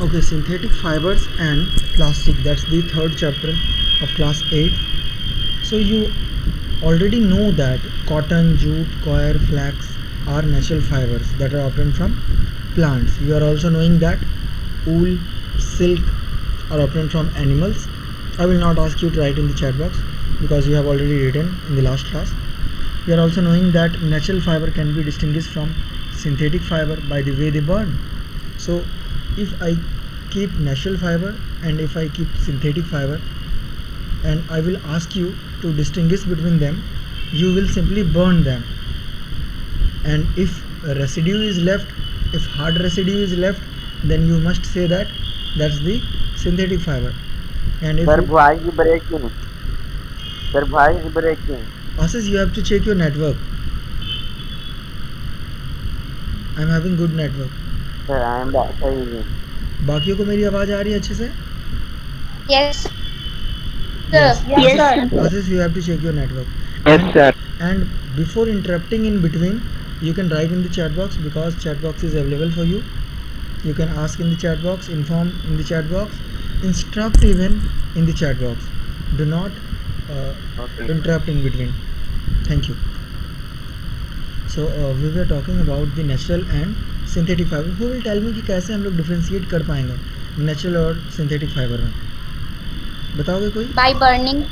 Okay, synthetic fibers and plastic, that's the third chapter of class 8. So you already know that cotton, jute, coir, flax are natural fibers that are obtained from plants. You are also knowing that wool, silk are obtained from animals. I will not ask you to write in the chat box because you have already written in the last class. You are also knowing that natural fiber can be distinguished from synthetic fiber by the way they burn. So if I keep natural fiber and if I keep synthetic fiber and I will ask you to distinguish between them, you will simply burn them. And if a residue is left, if hard residue is left, then you must say that that's the synthetic fiber. And if Sir, voice is breaking. Sir, voice is breaking. Ashish, you have to check your network. I'm having good network. Sir, I am saying. बाकियों को मेरी आवाज़ आ रही है अच्छे से? Yes, sir. Yes. Yes, sir. Ashish, you have to check your network. Yes, sir. And before interrupting in between, you can write in the chat box because chat box is available for you. You can ask in the chat box, inform in the chat box, instruct even in the chat box. Do not interrupt in between. Thank you. So we were talking about the natural and synthetic fiber. Who will tell me कि कैसे हम लोग differentiate कर पाएंगे natural और synthetic fiber में? बताओगे कोई? By burning.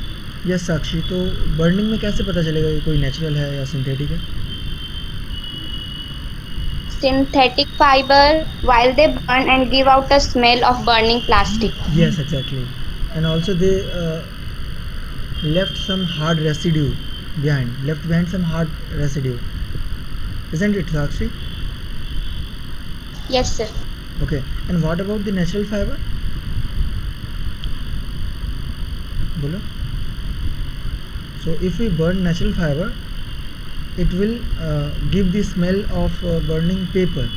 यस साक्षी, तो बर्निंग में कैसे पता चलेगा कि कोई नेचुरल है या सिंथेटिक है? Synthetic fiber while they burn and give out a smell of burning plastic. Yes, exactly. And also they left some hard residue behind. Left behind some hard residue. Isn't it, Sakshi? Yes, sir. Okay. And what about the natural fiber? बोलो. So if we burn natural fiber, it will give the smell of burning paper.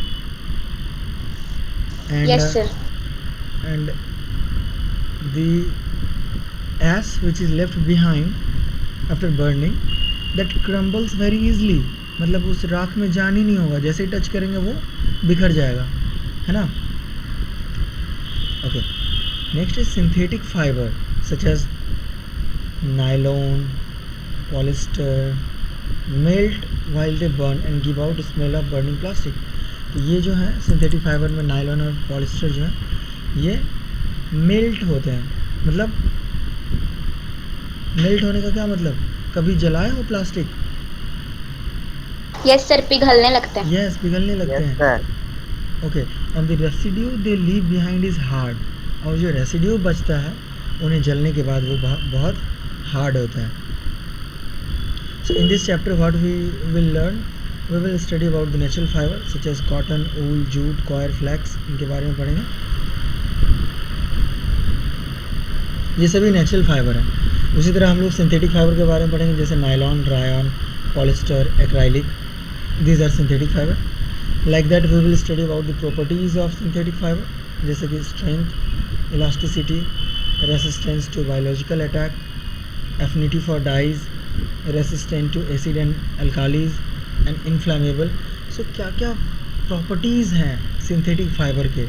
And, Yes, sir. And the ash which is left behind after burning, that crumbles very easily. मतलब उस राख में जान ही नहीं होगा, जैसे ही touch करेंगे वो बिखर जाएगा, है ना? Okay. Next is synthetic fiber such as nylon, polyester, melt while they burn and give out smell of burning plastic. तो ये जो है सिंथेटिक फाइबर में नायलॉन और पॉलिस्टर जो है ये मेल्ट होते हैं. मतलब मेल्ट होने का क्या मतलब? कभी जलाए हो प्लास्टिक? Yes, sir. पिघलने लगते हैं. यस, पिघलने लगते Yes, हैं. sir. Okay. And the residue they leave behind is hard. और जो रेसिड्यू बचता है उन्हें जलने के बाद वो बहुत हार्ड होता है. So in this chapter what we will learn, we will study about the natural fiber such as cotton, wool, jute, coir, flax. इनके बारे में पढ़ेंगे. ये सभी नेचुरल फाइबर हैं. उसी तरह हम लोग सिंथेटिक फाइबर के बारे में पढ़ेंगे, जैसे nylon, Ryan, polyester, acrylic. These are synthetic fiber. Like that we will study about the properties of synthetic fiber, जैसे कि strength, elasticity, resistance to biological attack, affinity for dyes, resistant to acid and alkalis and inflammable. So क्या क्या properties हैं synthetic fibre के,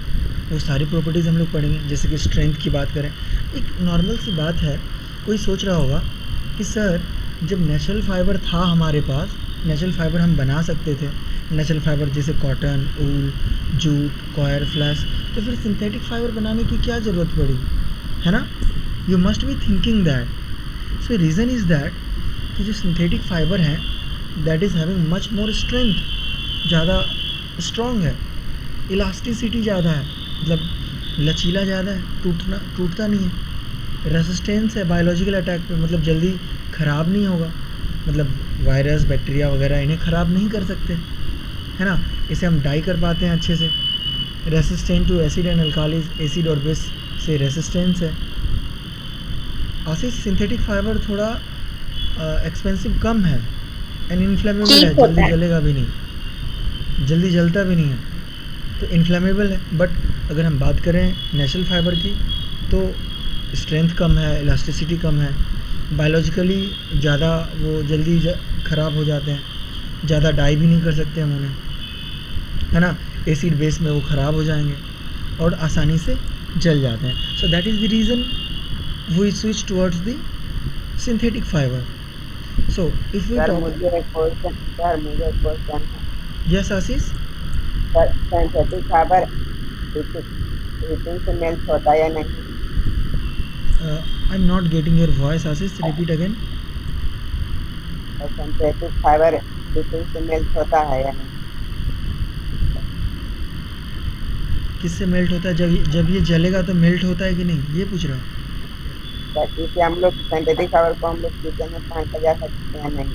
वो सारी properties हम लोग पढ़ेंगे. जैसे कि स्ट्रेंथ की बात करें, एक नॉर्मल सी बात है, कोई सोच रहा होगा कि सर जब नेचुरल फाइबर था हमारे पास, नेचुरल फाइबर हम बना सकते थे, नेचुरल फाइबर जैसे कॉटन, ऊल, जूट, कॉयर, फ्लैक्स, तो फिर सिंथेटिक फाइबर बनाने की क्या ज़रूरत पड़ी, है ना? You must be thinking that. So reason is that कि जो सिंथेटिक फाइबर है that is having much more strength, ज़्यादा स्ट्रॉन्ग है, इलास्टिसिटी ज़्यादा है, मतलब लचीला ज़्यादा है, टूटता नहीं है, रेसिस्टेंस है बायोलॉजिकल अटैक पे, मतलब जल्दी ख़राब नहीं होगा, मतलब वायरस, बैक्टीरिया वगैरह इन्हें ख़राब नहीं कर सकते, है ना? इसे हम डाई कर पाते हैं अच्छे से. Resistant to acid and alkalis, acid और बेस से रेसिस्टेंस है. आसिफ, सिंथेटिक फाइबर थोड़ा एक्सपेंसिव कम है एंड इन्फ्लेमेबल है, जल्दी जलेगा भी नहीं, जल्दी जलता भी नहीं है, तो इन्फ्लेमेबल है. बट अगर हम बात करें नेचुरल फाइबर की तो स्ट्रेंथ कम है, इलास्टिसिटी कम है, बायोलॉजिकली ज़्यादा वो जल्दी ख़राब हो जाते हैं, ज़्यादा डाई भी नहीं कर सकते हम उन्हें, है ना? एसिड बेस में वो ख़राब हो जाएंगे. और आसानी से जल जाते हैं. So that is the reason we switch towards the synthetic fibre. So if we sir talk. मुझे एक क्वेश्चन है. Yes Ashish. Sir synthetic fibre heating से मेल्ट होता है या नहीं? I am not getting your voice Ashish, repeat again. और synthetic fibre heating से मेल्ट होता है या नहीं? किससे मेल्ट होता है? जब ये जलेगा तो मेल्ट होता है कि नहीं, ये पूछ रहा हूँ. सर इसे हम लोग सिंथेटिक फाइबर को हम लोग किचन में पहन कर जा सकते हैं नहीं?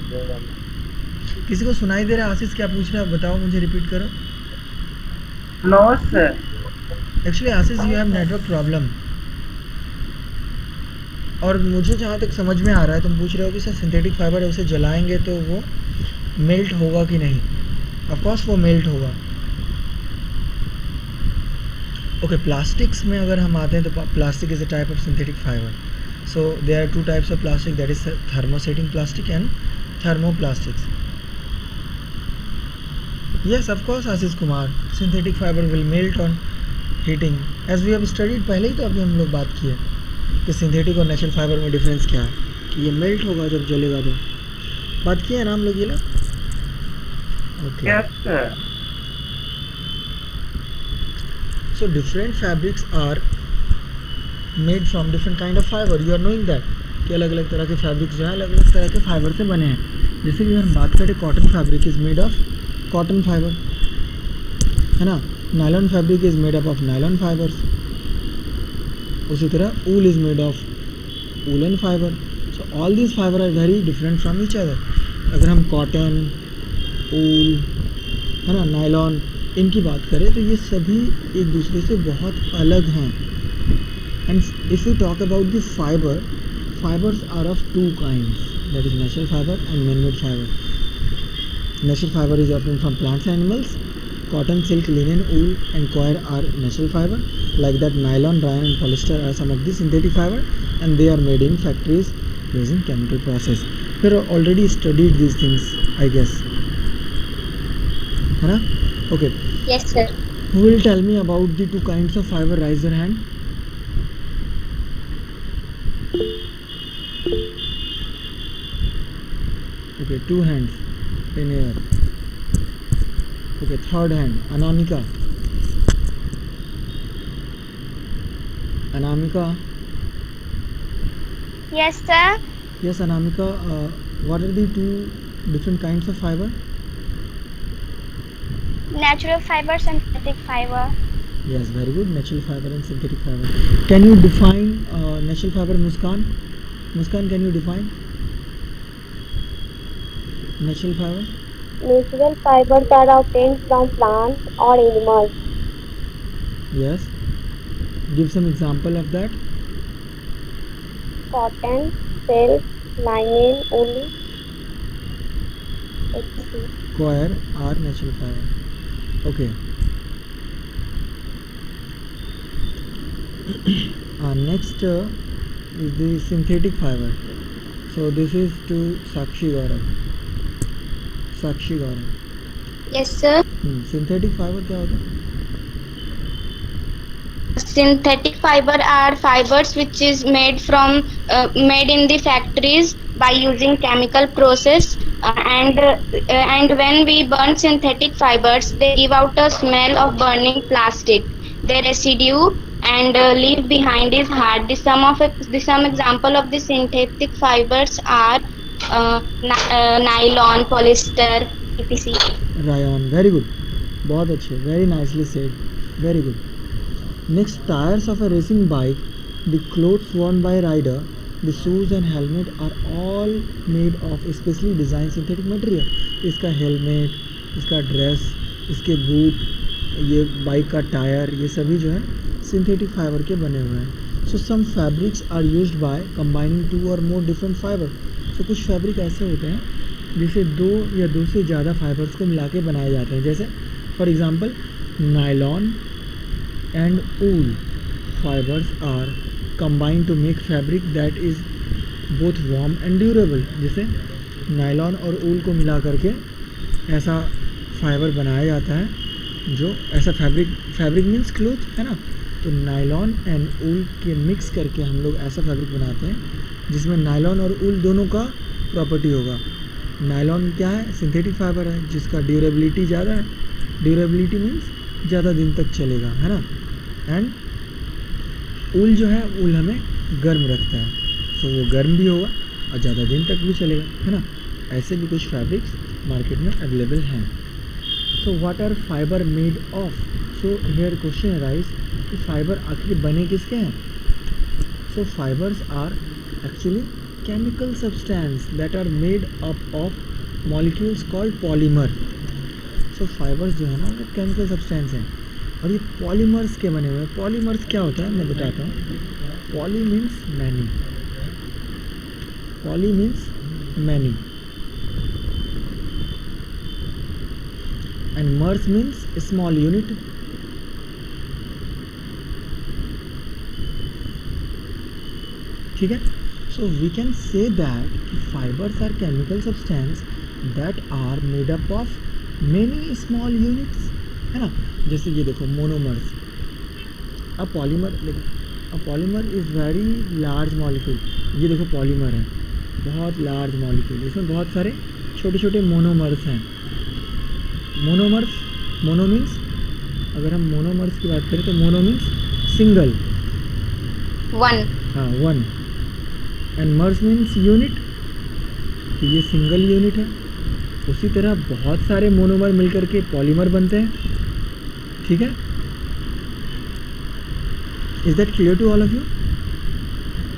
जो किसी को सुनाई दे रहा है आशीष क्या पूछ रहा है? बताओ मुझे, रिपीट करो. No sir. Actually Ashish you have network problem. और मुझे जहाँ तक समझ में आ रहा है तुम पूछ रहे हो कि सर सिंथेटिक फाइबर है उसे जलाएंगे तो वो मेल्ट होगा कि नहीं. ऑफ कोर्स वो मेल्ट होगा. ओके, प्लास्टिक्स में अगर हम आते हैं तो plastic is a type of synthetic fibre. So there are two types of plastic, that is thermosetting plastic and thermoplastics. Yes, of course, Ashish Kumar, synthetic fiber will melt on heating. As we have studied, पहले ही तो अभी हम लोग बात की है कि synthetic और नेचुरल फाइबर में डिफरेंस क्या है, कि ये मेल्ट होगा जब जलेगा तो. बात की है ना हम लोग ये लोग. Okay. Yes sir. So different fabrics are made from different kind of fiber. You are knowing that कि अलग अलग तरह के फैब्रिक्स जो है अलग अलग तरह के फाइबर से बने हैं. जैसे कि हम बात करें cotton fabric is made of cotton fibre, है ना. Nylon fabric is made up of nylon fibres. उसी तरह wool is made of woollen fibre. So all these fibre are very different from each other. अगर हम cotton, ऊल, है ना, nylon, इनकी बात करें तो ये सभी एक दूसरे से बहुत अलग हैं. And if you talk about the fibre, fibres are of two kinds, that is natural fibre and man made fibre. Natural fiber is obtained from plants and animals. Cotton, silk, linen, wool and coir are natural fiber. Like that, nylon, rayon and polyester are some of the synthetic fiber, and they are made in factories using chemical process. We have already studied these things, I guess. है ना? Okay. Yes, sir. Who will tell me about the two kinds of fiber? Raise your hand. Okay, two hands. In air. Okay, third hand, Anamika. Anamika. Yes, sir. Yes, Anamika. What are the two different kinds of fiber? Natural fiber, synthetic fiber. Yes, very good. Natural fiber and synthetic fiber. Can you define natural fiber, Muskan? Muskan, can you define natural fiber? Natural fibers are obtained from plants or animals. Yes. Give some example of that. Cotton, silk, linen, wool, etc. Coir are natural fiber. Okay. Next is the synthetic fiber. So this is to Sakshi Gaurav. Sakshi Gaurav. Yes, sir. Synthetic fiber क्या होता है? Synthetic fiber are fibers which is made in the factories by using chemical process, and when we burn synthetic fibers, they give out a smell of burning plastic. Their residue and leave behind is hard. Some example of the synthetic fibers are nylon, polyester, etc. Rayon. Very good. बहुत अच्छे. Very nicely said. Very good. Next, tires of a racing bike, the clothes worn by a rider, the shoes and helmet are all made of specially designed synthetic material. इसका helmet, इसका dress, इसके boot, ये bike का tyre, ये सभी जो है synthetic fibre के बने हुए हैं. So some fabrics are used by combining two और मोर डिफरेंट फाइबर. सो कुछ फैब्रिक ऐसे होते हैं जिसे दो या दो से ज़्यादा फाइबर्स को मिला के बनाए जाते हैं. जैसे for example nylon and wool fibres are combined to make fabric that is both warm and durable. जैसे नायलॉन और ऊल को मिला करके ऐसा फाइबर बनाया जाता है जो ऐसा फैब्रिक मीन्स क्लोथ है ना, तो नायलॉन एंड ऊल के मिक्स करके हम लोग ऐसा फैब्रिक बनाते हैं जिसमें नायलॉन और ऊल दोनों का प्रॉपर्टी होगा। नायलॉन क्या है, सिंथेटिक फाइबर है जिसका ड्यूरेबिलिटी ज़्यादा है, ड्यूरेबिलिटी मीन्स ज़्यादा दिन तक चलेगा, है ना। एंड ऊल जो है, ऊल हमें गर्म रखता है, सो वो गर्म भी होगा और ज़्यादा दिन तक भी चलेगा, है ना। ऐसे भी कुछ फैब्रिक्स मार्केट में अवेलेबल हैं। So what are fibre made of? So here question arise कि फाइबर आखिर बने किसके हैं? So fibres are actually chemical substance that are made up of molecules called polymer. So fibres जो है ना वो केमिकल सब्सटेंस हैं और ये पॉलीमर्स के बने हुए हैं। पॉलीमर्स क्या होता है मैं बताता हूँ। Poly means many, poly means many and mers means small unit। ठीक है, so we can say that fibers are chemical substance that are made up of many small units, है ना। जैसे ये देखो मोनोमर्स, अब पॉलीमर देखो, अब polymer is very large molecule. ये देखो पॉलीमर है, बहुत लार्ज मॉलिक्यूल, इसमें बहुत सारे छोटे छोटे मोनोमर्स हैं। मोनोमर्स, मोनो मीन्स, अगर हम मोनोमर्स की बात करें तो मोनो मीन्स सिंगल, वन, हाँ one, and MERS means unit, तो ये सिंगल यूनिट है। उसी तरह बहुत सारे मोनोमर मिलकर के पॉलीमर बनते हैं। ठीक है, is that clear to all of you?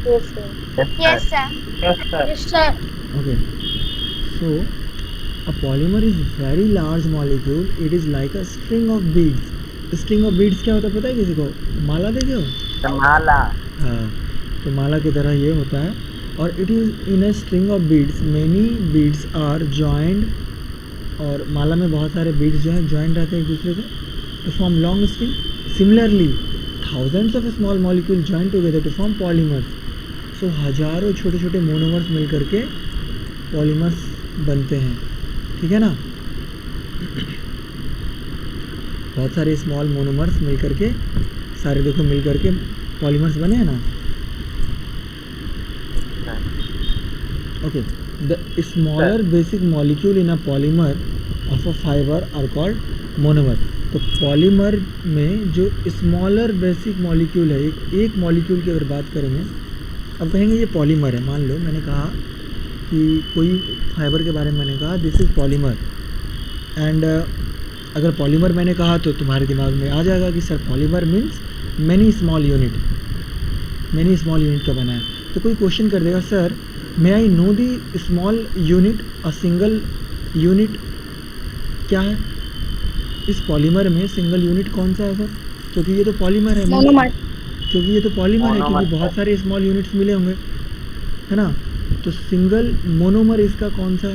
Yes, sir. yes sir, Yes, sir. Okay, so a polymer is very large molecule. It is like a string of beads. String of beads क्या होता है पता है किसी को? माला देखे हो? माला। हाँ, तो माला की तरह ये होता है और it is in a string of beads. Many beads are joined, और माला में बहुत सारे beads जो हैं joined रहते हैं एक दूसरे से to form long string. Similarly, thousands of small molecules join together to form polymers. So हजारों छोटे छोटे मोनोमर्स मिल करके पॉलीमर्स बनते हैं। ठीक है ना, बहुत सारे स्मॉल मोनोमर्स मिल करके, सारे देखो मिल करके पॉलीमर्स बने हैं ना। Okay, the smaller basic molecule in a polymer of a fibre are called monomer. तो पॉलीमर में जो स्मॉलर बेसिक मॉलिक्यूल है, एक मॉलिक्यूल की अगर बात करेंगे, अब कहेंगे ये पॉलीमर है। मान लो मैंने कहा कि कोई फाइबर के बारे में मैंने कहा दिस इज़ पॉलीमर, एंड अगर पॉलीमर मैंने कहा तो तुम्हारे दिमाग में आ जाएगा कि sir polymer means many small unit, many small unit का बना है। तो कोई क्वेश्चन कर देगा sir may I know the small unit, a single unit क्या है इस पॉलीमर में? सिंगल यूनिट कौन सा है सर? क्योंकि ये तो पॉलीमर है, मोनोमर, क्योंकि ये तो पॉलीमर है, क्योंकि बहुत सारे स्मॉल यूनिट्स मिले होंगे, है ना। तो सिंगल मोनोमर इसका कौन सा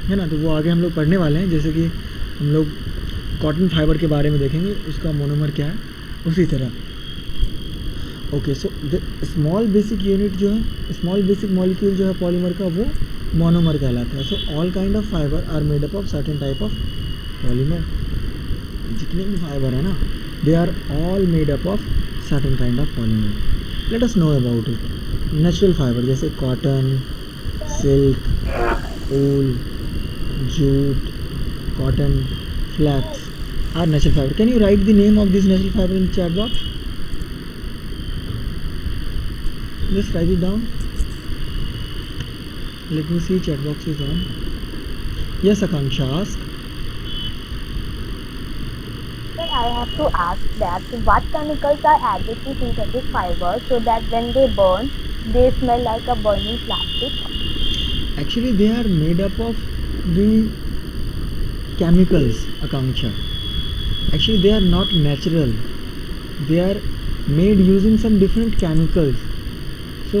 है ना। तो वो आगे हम लोग पढ़ने वाले हैं, जैसे कि हम लोग कॉटन फाइबर के बारे में देखेंगे उसका मोनोमर क्या है, उसी तरह। Okay, so the small basic unit जो है, स्मॉल बेसिक मॉलिक्यूल जो है पॉलीमर का, वो मोनोमर कहलाता है। So all kind of fibre are made up of certain type of polymer. जितने भी फाइबर है ना, they are all made up of certain kind of polymer. Let us know about it. Natural fibre जैसे cotton, silk, wool, jute, cotton, flax are natural fibre. Can you write the name of this natural fibre in chat box? Just write it down. Let me see, chat box is on. Yes, Akanksha, ask. Sir, I have to ask that what chemicals are added to synthetic fibers so that when they burn, they smell like a burning plastic? Actually, they are made up of the chemicals, Akanksha. Actually, they are not natural. They are made using some different chemicals. So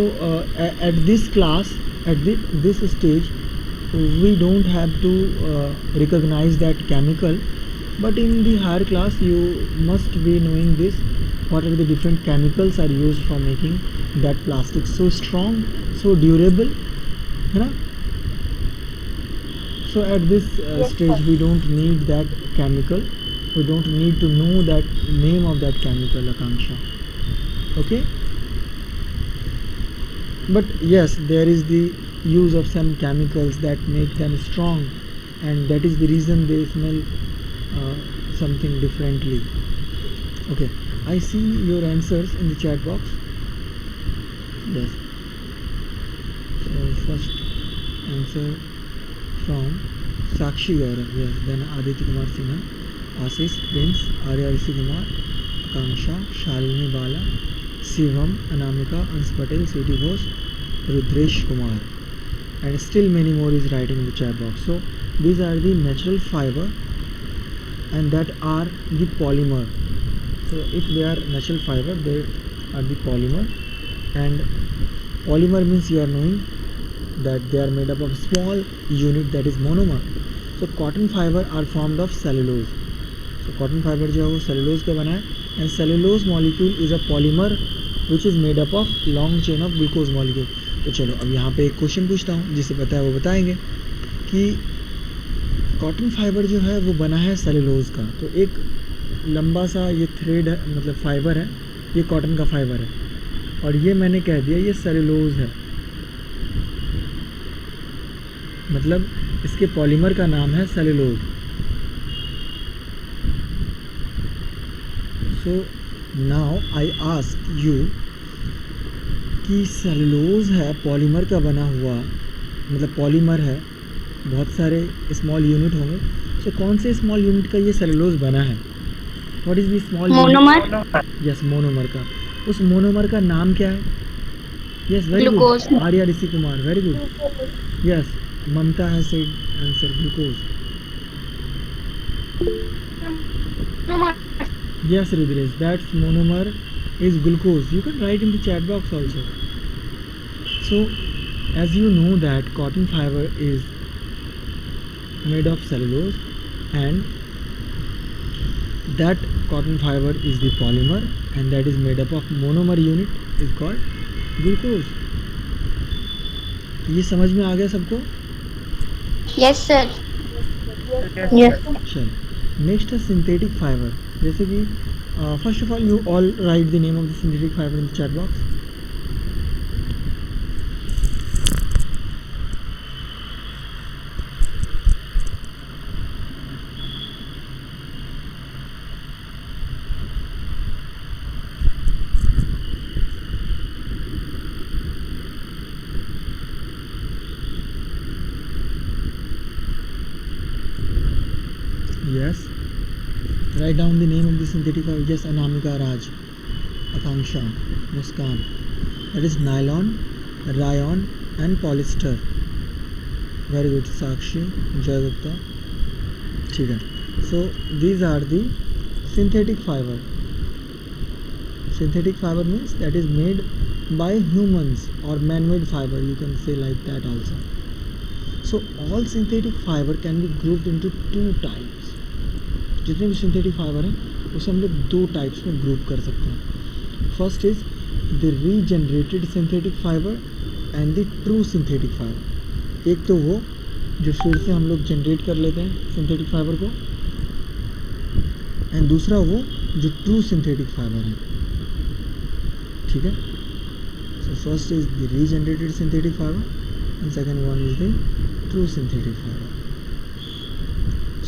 at this class, at this stage, we don't have to recognize that chemical, but in the higher class you must be knowing this, what are the different chemicals are used for making that plastic so strong, so durable, है ना. So at this Yes, stage sir. we don't need that chemical, we don't need to know that name of that chemical, Akanksha. Okay, but yes, there is the use of some chemicals that make them strong, and that is the reason they smell something differently. Okay, I see your answers in the chat box. Yes, so first answer from Sakshi Gaurav, yes, then Aditya Kumar Sinha, Ashish, Prince, Arya Rishi Kumar, Akanksha, Shalini Bala, Shivam, Anamika, Ans Patel, Sweetie Bose, Rudresh Kumar, and still many more is writing in the chat box. So these are the natural fiber and that are the polymer. So if they are natural fiber, they are the polymer, and polymer means you are knowing that they are made up of small unit, that is monomer. So cotton fiber are formed of cellulose. So cotton fiber जो है वो cellulose का बना है, and cellulose molecule is a polymer which is made up of long chain of glucose molecule. तो चलो अब यहाँ पे एक क्वेश्चन पूछता हूँ, जिसे पता है वो बताएंगे कि कॉटन फाइबर जो है वो बना है सेलुलोज का। तो एक लंबा सा ये थ्रेड है, मतलब फाइबर है, ये कॉटन का फाइबर है, और ये मैंने कह दिया ये सेलुलोज है, मतलब इसके पॉलीमर का नाम है cellulose. So now I ask you कि सेलुलोज है पॉलीमर का बना हुआ, मतलब पॉलीमर है, बहुत सारे स्मॉल यूनिट होंगे। सो कौन से स्मॉल यूनिट का ये सेलुलोज बना है? What is the small monomer. Yes, monomer का। उस मोनोमर का नाम क्या है? Yes, very good, Arya Rishi Kumar, very good. Yes, Mamta has said answer glucose. Yes, Rudresh, that's monomer is glucose. You can write in the chat box also. So, as you know that cotton fiber is made of cellulose, and that cotton fiber is the polymer, and that is made up of monomer unit is called glucose. ये समझ में आ गया सबको? Yes sir. Yes. चलो, next है synthetic fibre. जैसे कि first of all you all right the name of the synthetic fibre in the chat box. Yes, write down the name of the synthetic fiber. Yes, Anamika, Raj, Akanksha, Muskan. That is nylon, rayon and polyester. Very good, Sakshi, Jay Gupta. ठीक है. So these are the synthetic fiber. Synthetic fiber means that is made by humans or man-made fiber. You can say like that also. So all synthetic fiber can be grouped into two types. जितने भी synthetic fibre हैं उसे हम लोग दो types में group कर सकते हैं। First is the regenerated synthetic fibre and the true synthetic fibre. एक तो वो जो फिर से हम लोग जनरेट कर लेते हैं सिंथेटिक फाइबर को, एंड दूसरा वो जो ट्रू सिंथेटिक फाइबर है। ठीक है, so first is the regenerated synthetic fibre and second one is the true synthetic fibre.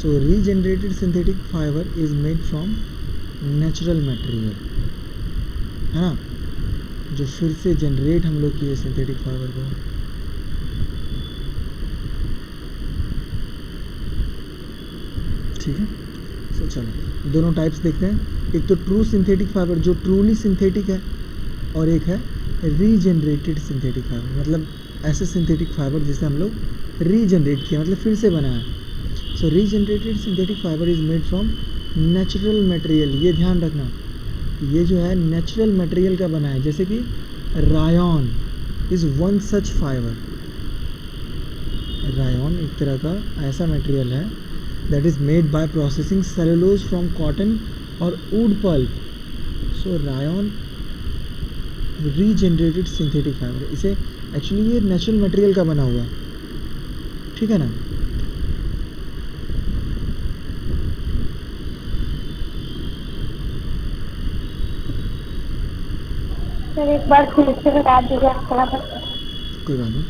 So regenerated synthetic fiber is made from natural material, है ना, जो फिर से जनरेट हम लोग किए सिंथेटिक फाइबर को। ठीक है, सो चलो दोनों टाइप्स देखते हैं। एक तो ट्रू सिंथेटिक फाइबर जो ट्रूली सिंथेटिक है, और एक है रीजनरेटेड सिंथेटिक फाइबर, मतलब ऐसे सिंथेटिक फाइबर जिसे हम लोग रीजनरेट किया, मतलब फिर से बनाया। So regenerated synthetic fibre is made from natural material. ये ध्यान रखना, ये जो है नेचुरल मटेरियल का बना है, जैसे कि Ryan is one such fibre. Ryan एक तरह का ऐसा मटेरियल है that is made by processing cellulose from cotton और वुड पल्प। सो रायन रीजनरेटेड सिंथेटिक फाइबर, इसे एक्चुअली ये नेचुरल मटेरियल का बना हुआ है। ठीक है ना। सर एक बार फिर से बता दीजिए आप थोड़ा सा। कोई बात नहीं।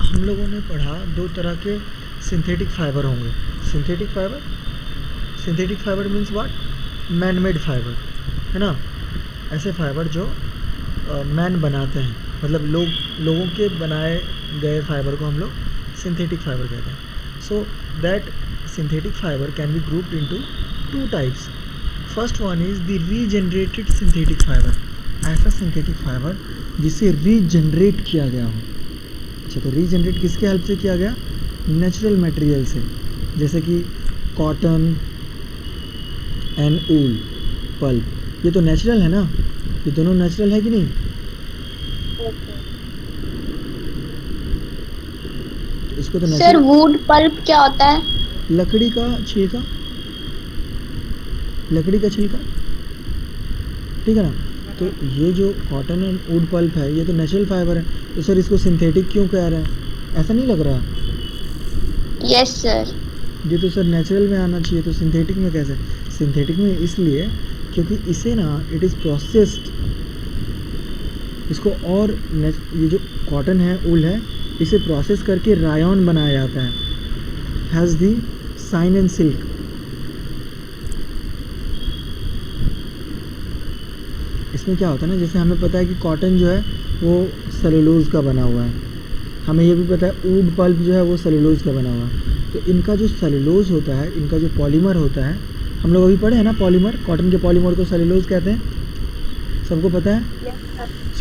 हम लोगों ने पढ़ा दो तरह के सिंथेटिक फाइबर होंगे। Synthetic fibre means what? Man made fibre, है ना। ऐसे फाइबर जो मैन बनाते हैं, मतलब लोगों के बनाए गए फाइबर को हम लोग सिंथेटिक फाइबर कहते हैं। So that synthetic fibre can be grouped into two types. First one is the regenerated synthetic fibre, ऐसा सिंथेटिक फाइबर जिसे रीजनरेट किया गया हो। अच्छा, तो रीजनरेट किसके हेल्प से किया गया? नेचुरल मटेरियल से, जैसे कि कॉटन एंड ऊल पल्प, ये तो नेचुरल है ना, ये दोनों नेचुरल है कि नहीं? तो इसको तो सर नेचुरल, वुड पल्प क्या होता है? लकड़ी का छिलका, ठीक है ना। तो ये जो कॉटन एंड वुड पल्प है ये तो नेचुरल फाइबर है, तो सर इसको सिंथेटिक क्यों कह रहे हैं? ऐसा नहीं लग रहा? Yes sir. ये तो सर नेचुरल में आना चाहिए, तो सिंथेटिक में कैसे? सिंथेटिक में इसलिए क्योंकि इसे ना इट इज़ प्रोसेस्ड, इसको और ये जो कॉटन है, ऊल है, इसे प्रोसेस करके रायन बनाया जाता है, has the shine and silk. इसमें क्या होता है ना, जैसे हमें पता है कि कॉटन जो है वो सेलुलोज़ का बना हुआ है, हमें ये भी पता है वुड पल्प जो है वो सेलुलोज़ का बना हुआ है। तो इनका जो सेलुलोज़ होता है, इनका जो पॉलीमर होता है, हम लोग अभी पढ़े हैं ना पॉलीमर, कॉटन के पॉलीमर को सेलुलोज़ कहते हैं, सबको पता है।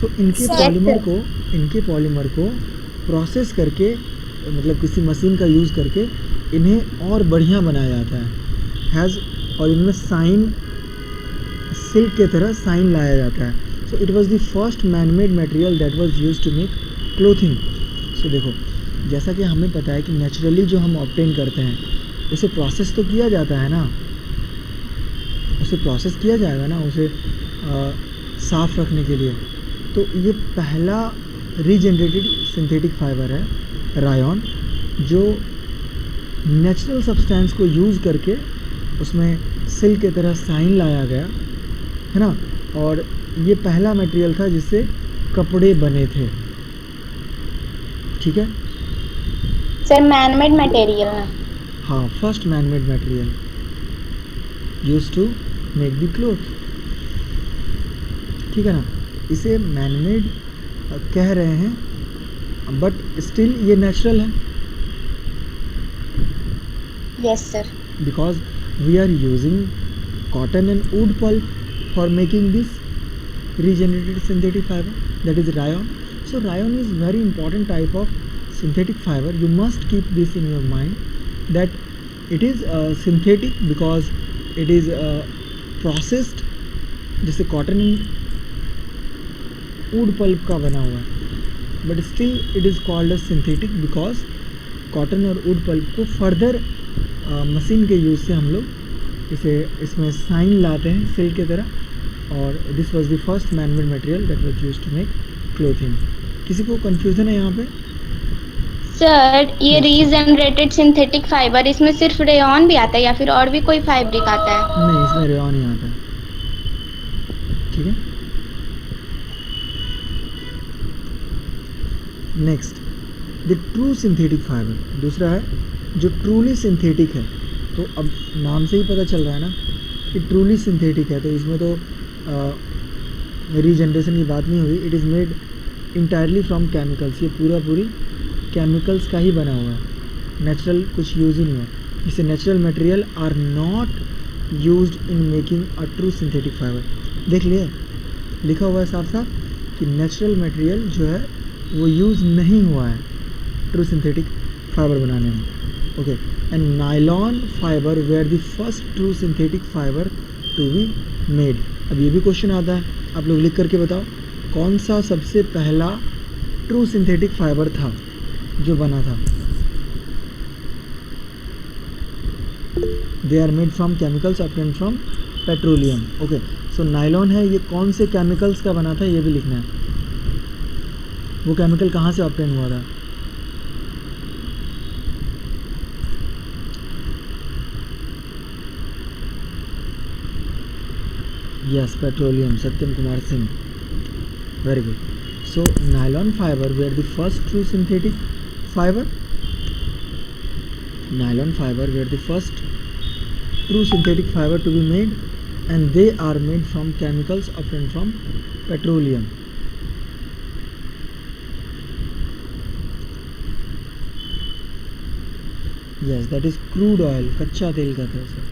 सो इनके पॉलीमर को प्रोसेस करके, मतलब किसी मशीन का यूज़ करके इन्हें और बढ़िया बनाया जाता है, हैज़, और इनमें साइन, सिल्क के तरह साइन लाया जाता है। So it was the first man made material that was used to make clothing. So देखो, जैसा कि हमें पता है कि नेचुरली जो हम ऑब्टेन करते हैं उसे प्रोसेस तो किया जाता है ना, उसे प्रोसेस किया जाएगा ना, उसे साफ़ रखने के लिए। तो ये पहला रीजनरेटेड सिंथेटिक फाइबर है रायन, जो नेचुरल सब्सटेंस को यूज़ करके उसमें सिल्क की तरह साइन लाया गया, है ना। और ये पहला मटेरियल था जिससे कपड़े बने थे, ठीक है। सर मैनमेड मटेरियल है। हाँ, first man made material used to make the cloth, ठीक है ना। इसे मैन मेड कह रहे हैं, बट स्टिल ये नेचुरल है, yes sir. because we are using cotton and wood pulp for making this regenerated synthetic fiber, that is rayon. So rayon is very important type of synthetic fiber. You must keep this in your mind that it is synthetic because it is processed, जैसे cotton and wood pulp का बना हुआ है, but still it is called as synthetic because cotton और wood pulp को further machine के use से हम लोग इसमें साइन लाते हैं सिल्क की तरह, और this was the first man made material that was used to make clothing. किसी को कंफ्यूजन है यहाँ पे? सर ये रीजनरेटेड सिंथेटिक फाइबर, इसमें सिर्फ रेयॉन भी आता है या फिर और भी कोई फैब्रिक आता है? नहीं, इसमें रेयॉन ही आता है, ठीक है। Next, the true synthetic fibre, दूसरा है जो ट्रूली सिंथेटिक है। तो अब नाम से ही पता चल रहा है ना कि ट्रूली सिंथेटिक है, तो इसमें तो रीजनरेशन की बात नहीं हुई। It is made entirely from chemicals, ये पूरी केमिकल्स का ही बना हुआ है, नेचुरल कुछ यूज़ ही नहीं है। इसे natural material are not used in making a true synthetic fibre. देख लिए, लिखा हुआ है साफ साफ कि नेचुरल मटेरियल जो है वो यूज़ नहीं हुआ है ट्रू सिंथेटिक फाइबर बनाने में, ओके। And nylon fibre were the first true synthetic fibre to be made. अब ये भी क्वेश्चन आता है, आप लोग लिख करके बताओ कौन सा सबसे पहला ट्रू सिंथेटिक फाइबर था जो बना था। They are made from chemicals obtained from petroleum, okay. So nylon है, ये कौन से केमिकल्स का बना था ये भी लिखना है, वो केमिकल कहाँ से ऑब्टेन हुआ था। Yes, petroleum, Satyam Kumar Singh. Very good. So nylon fiber were the first true synthetic fiber. Nylon fiber were the first true synthetic fiber to be made, and they are made from chemicals obtained from petroleum. Yes, that is crude oil, कच्चा तेल कहते हैं उसे.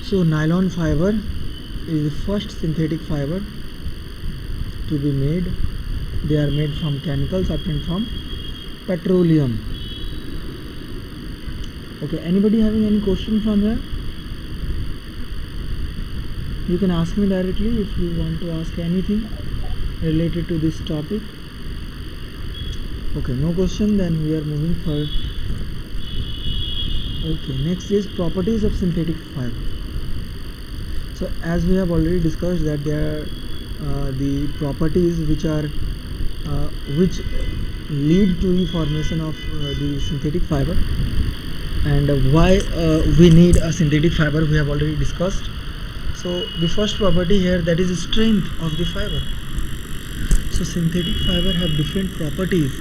So nylon fiber is the first synthetic fiber to be made. They are made from chemicals obtained from petroleum. Okay, anybody having any question from here? You can ask me directly if you want to ask anything related to this topic. Okay, no question, then we are moving forward. Okay, next is properties of synthetic fiber. So as we have already discussed that there are the properties which lead to the formation of the synthetic fiber, and why we need a synthetic fiber we have already discussed. So the first property here, that is strength of the fiber. So synthetic fiber have different properties.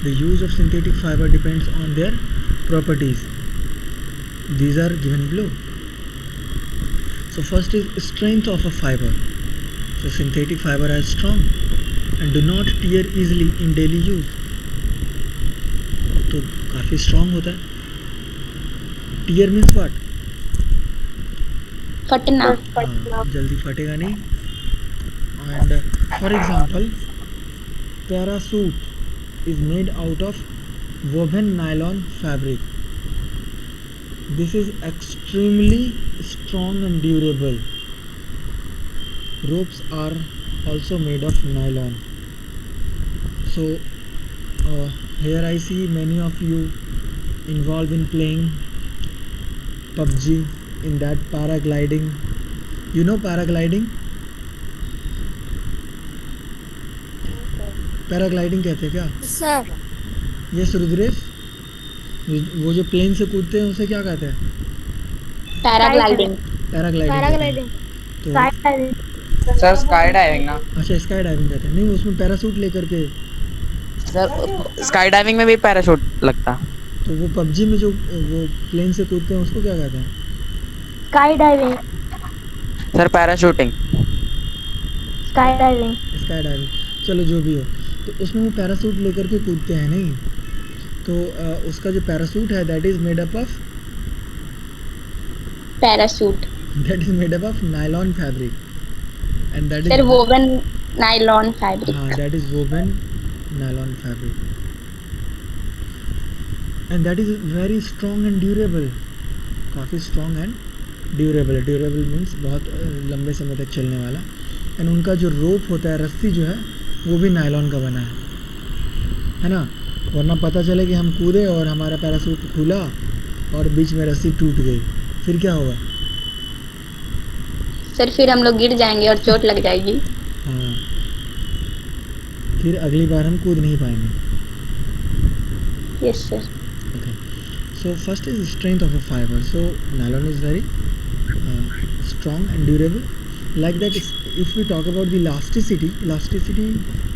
The use of synthetic fiber depends on their properties. These are given below. So first is strength of a fiber. So synthetic fiber are strong and do not tear easily in daily use. तो काफ़ी strong होता है. Tear means what? फटना. जल्दी फटेगा नहीं. And for example, parachute is made out of woven nylon fabric. This is extremely strong and durable. Ropes are also made of nylon. So here I see many of you involved in playing PUBG, in that paragliding. You know paragliding? Paragliding कहते हैं क्या sir? Yes Rudresh, वो जो plane से कूदते हैं उसे क्या कहते हैं? पैराग्लाइडिंग. पैराग्लाइडिंग. तो सर स्काई डाइविंग ना. अच्छा, स्काई डाइविंग कहते हैं. नहीं, उसमें पैराशूट लेकर के. सर स्काई डाइविंग में भी पैराशूट लगता. तो वो पबजी में जो वो प्लेन से कूदते हैं उसको क्या कहते हैं? Sky diving. Sir parachuting. Sky diving. Sky diving, चलो जो भी हो. तो उसमें वो पैराशूट लेकर के कूदते हैं नहीं. तो उसका जो पैराशूट है that is made up of parachute. That is made up of nylon fabric, and that sir is woven nylon fabric. हाँ, that is woven nylon fabric, and that is very strong and durable. काफ़ी strong and durable. Durable means बहुत लंबे समय तक चलने वाला. And उनका जो रोप होता है, रस्सी जो है, वो भी नायलॉन का बना है ना. वरना पता चले कि हम कूदे और हमारा पैराशूट खुला और बीच में रस्सी टूट गई, फिर क्या होगा? सर फिर हम लोग गिर जाएंगे और चोट लग जाएगी. हाँ, फिर अगली बार हम कूद नहीं पाएंगे. Yes sir. Okay. So first is strength of a fiber. So nylon is very strong and durable. Like that, if we talk about the elasticity, elasticity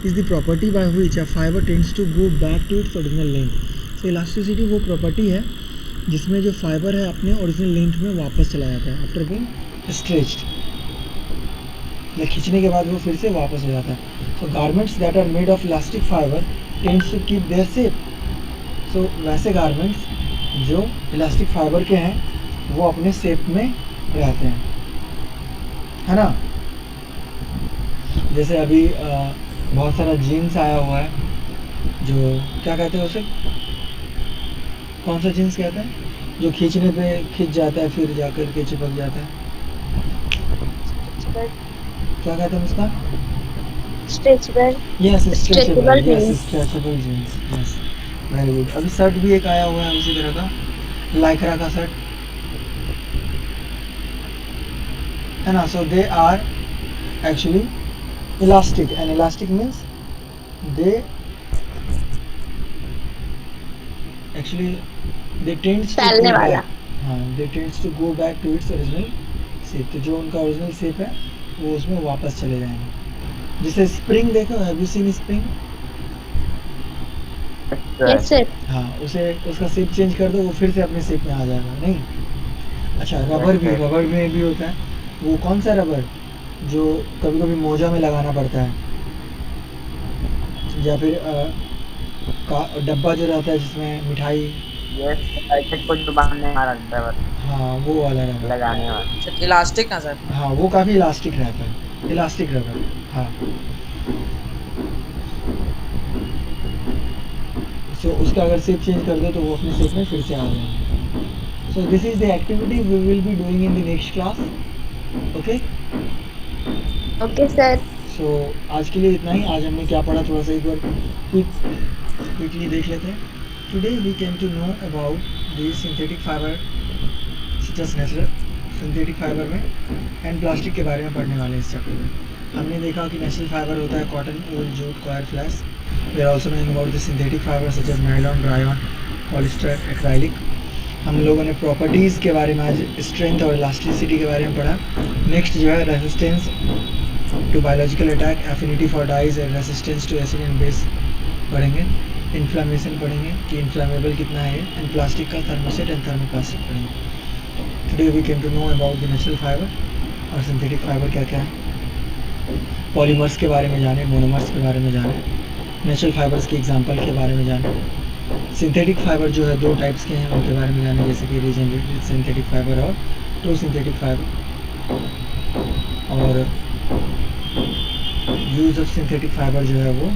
is the property by which a fiber tends to go back to its original length. So elasticity वो property है जिसमें जो fiber है अपने original length में वापस चला जाता है after being stretched. या खींचने के बाद वो फिर से वापस हो जाता है. So garments that are made of elastic fiber tends to keep their shape. So वैसे garments जो elastic fiber के हैं वो अपने shape में रहते हैं, है ना. जैसे अभी बहुत सारा जीन्स आया हुआ है, जो क्या कहते हैं उसे, कौन सा जीन्स कहते हैं, जो खींचने पे खींच जाता है फिर जाकर के चिपक जाता है, क्या कहते हैं उसका? Stretchable. Yes, stretchable. Stretchable yes, stretchable jeans. Yes, very good. अभी शर्ट भी एक आया हुआ है उसी तरह का, लाइक्रा का शर्ट, है ना. So they are actually elastic, and elastic means they tends to फैलने go वाला. back. हाँ, they tends to go back to its original shape, तो जो उनका ओरिजिनल शेप है वो उसमें वापस चले जाएंगे। जैसे स्प्रिंग देखो, have you seen spring? Yes, sir. हाँ, उसे उसका शेप चेंज कर दो, वो फिर से अपने शेप में आ जाएगा, नहीं? अच्छा, रबर में भी होता है। वो कौन सा रबर जो कभी कभी मोजा में लगाना पड़ता है, या फिर डब्बा जो रहता है जिसमें मिठाई, ऐसे कुछ बांधने वाला रबर हाँ वो वाला रबर, लगाने वाला। इलास्टिक ना सर? हाँ वो काफ़ी इलास्टिक रहता है, इलास्टिक रबर। हाँ, सो उसका अगर शेप चेंज कर दो तो वो अपने शेप में फिर से आ जाएंगे। So this is the activity we will be doing in the next class. Okay, Okay, sir. So आज के लिए इतना ही। आज हमने क्या पढ़ा थोड़ा सा एक बार क्विकली देख लेते हैं। Today we came to know about the synthetic fibre, just natural synthetic fibre में एंड प्लास्टिक के बारे में पढ़ने वाले हैं इस चैप्टर में। हमने देखा कि नेचुरल फाइबर होता है cotton, wool, jute, coir, flax. We are also knowing about the synthetic fibre such as nylon, rayon, polyester, acrylic. हम लोगों ने प्रॉपर्टीज़ के बारे में आज स्ट्रेंथ और इलास्टिसिटी के बारे में पढ़ा। नेक्स्ट जो है resistance to biological attack, affinity for dyes and resistance to acid and base पढ़ेंगे। इन्फ्लामेशन पढ़ेंगे कि इन्फ्लामेबल कितना है, एंड प्लास्टिक का थर्मोसेट एंड थर्मोप्लास्टिक पढ़ेंगे। Today we came to know about the natural fibre और सिंथेटिक फाइबर क्या क्या है। पॉलीमर्स के बारे में जाने, मोनोमर्स के बारे में जाने, नेचुरल फाइबर्स के एग्जांपल के बारे में जाने। सिंथेटिक फाइबर जो है दो टाइप्स के हैं उनके बारे में जाने, जैसे कि रीजनरेटेड सिंथेटिक फाइबर और ट्रू सिंथेटिक फाइबर। और यूज़ ऑफ सिंथेटिक फाइबर जो है वो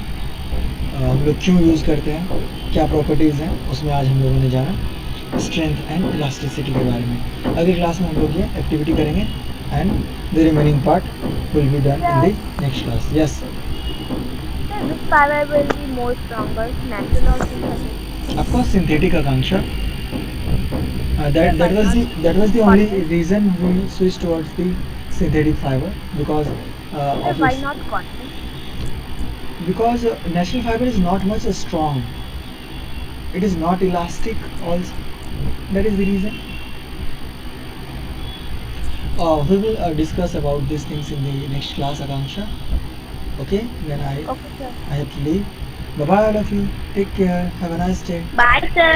हम लोग क्यों यूज़ करते हैं, क्या प्रॉपर्टीज़ हैं, उसमें आज हम लोगों ने जाना। स्ट्रेंथ एंड इलास्टिसिटी के बारे में अगली क्लास में हम लोग ये एक्टिविटी करेंगे and the remaining part will be done in the next class. Yes, Sir, which fiber will be more stronger, natural or synthetic? of course synthetic, Akanksha. That was the only reason we switched towards the synthetic fiber because Sir, of why its, not cotton? because natural fiber is not much strong. It is not elastic also. That is the reason. We will discuss about these things in the next class, Akanksha. Okay, then I Okay, sir. have to leave. Bye bye all of you. Take care. Have a nice day. Bye, sir.